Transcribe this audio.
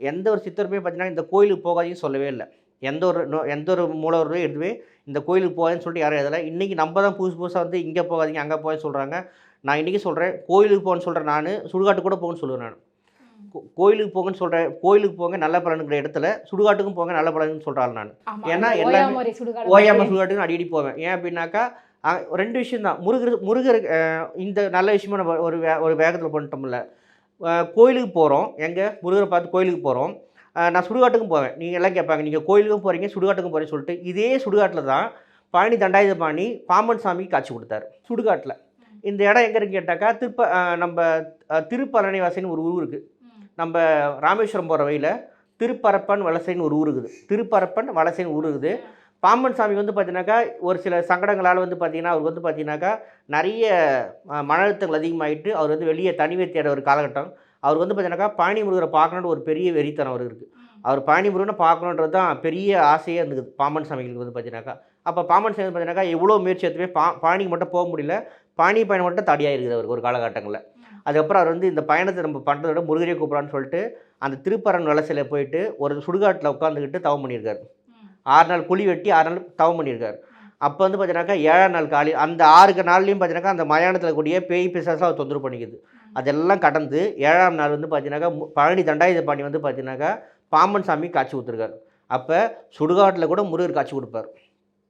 எந்த ஒரு சித்தருமே பார்த்தீங்கன்னா, இந்த கோயிலுக்கு போகாதீங்கன்னு சொல்லவே இல்ல. எந்த ஒரு மூலவரும் எதுவுமே இந்த கோயிலுக்கு போகாதீங்கன்னு சொல்லிட்டு யாரும் எழுதல. இன்னைக்கு நம்ம தான் புதுசு புதுசா வந்து இங்க போகாதீங்க, அங்க போகாதீங்கன்னு சொல்றாங்க. நான் இன்னைக்கு சொல்றேன், கோயிலுக்கு போங்கன்னு சொல்றேன் நானு, சுடுகாட்டுக்கு கூட போங்கன்னு சொல்லுவேன் நானு. கோயிலுக்கு போங்கன்னு சொல்றேன். கோயிலுக்கு போங்க நல்ல பலனுங்கிற இடத்துல, சுடுகாட்டுக்கும் போங்க நல்ல பலனுன்னு சொல்ற ஆள் நானு. ஆமா. ஏன்னா அந்த எல்லாமே ஓயாமரை சுடுகாடு ஓயாம மாதிரி. சுடுகாட்டுக்கு நான் அடிக்கடி போவேன். ஏன் அப்டின்னாக்கா, 2 விஷயம் தான். முருகர் இந்த நல்ல விஷயமா நம்ம ஒரு வேகத்துல பண்ணிட்டோம்ல. கோயிலுக்கு போறோம். எங்க? முருகர பார்த்து கோயிலுக்கு போறோம். நான் சுடுகாட்டுக்கும் போவேன். நீங்க எல்லாம் கேட்பாங்க, நீங்க கோயிலுக்கும் போறீங்க, சுடுகாட்டுக்கும் போறீங்கன்னு சொல்லிட்டு, இதே சுடுகாட்டுல தான் பழனி தண்டாயுதபாணி பாம்பன் சாமிக்கு காட்சி குடுத்தாரு. சுடுகாட்டுல. இந்த இடம் எங்க இருக்குன்னு கேட்டாக்கா, நம்ப திருப்பழனி வலசைன்னு ஒரு ஊர் இருக்கு. நம்ப ராமேஸ்வரம் போற வழியில திருப்பரப்பன் வலசைன்னு ஒரு ஊர் இருக்குது. திருப்பரப்பன் வலசைன்னு ஊர் இருக்குது. பாம்பன் சாமி வந்து பார்த்தீங்கன்னாக்கா, ஒரு சில சங்கடங்களால வந்து பார்த்தீங்கன்னா, அவருக்கு வந்து பார்த்தீங்கன்னாக்கா, நெறைய மன அழுத்தங்கள் அதிகமாயிட்டு, அவர் வந்து வெளிய தனிமை தேட ஒரு காலகட்டம். அவருக்கு வந்து பார்த்தீங்கன்னாக்கா, பழனி முருகர பார்க்கணுன்ற ஒரு பெரிய வெறித்தனம் அவருக்கு இருக்கு. அவர் பழனி முருகன பார்க்கணுன்றது தான் பெரிய ஆசையே இருந்தது பாம்பன் சாமிகளுக்கு வந்து பார்த்தீங்கன்னாக்கா. அப்ப பாம்பன் சாமி பார்த்தீங்கன்னாக்கா, எவ்வளோ முயற்சி எடுத்துமே பழனிக்கு மட்டும் போ முடியல. பழனி பயணம் மட்டும் தடையா இருக்குது அவருக்கு ஒரு காலகட்டங்கள்ல. அதுக்கப்புறம் அவர் வந்து இந்த பயணத்த நம்ம பண்றத விட முருகரே கூப்பிடலான்னு சொல்லிட்டு, அந்த திருப்பரன் வலசையில போயிட்டு ஒரு சுடுகாட்டுல உட்காந்துக்கிட்டு தவம் பண்ணியிருக்காரு. 6 நாள் குழி வெட்டி 6 நாள் தவம் பண்ணியிருக்காரு. அப்போ வந்து பார்த்தீங்கன்னாக்கா 7ஆம் நாள் காலையில அந்த 6 நாள்லயும் பார்த்தீங்கன்னாக்கா, அந்த மயானத்தில கூடிய பேய் பிசாசுலாம் அவர் தொந்தரவு பண்ணிக்குது. அதெல்லாம் கடந்து 7ஆம் நாள் வந்து பார்த்தீங்கன்னாக்கா, பழனி தண்டாயுதபாணி வந்து பார்த்தீங்கன்னாக்கா, பாம்பன் சாமி காட்சி குடுத்துருக்காரு. அப்ப சுடுகாட்டுல கூட முருகர் காட்சி குடுப்பார்.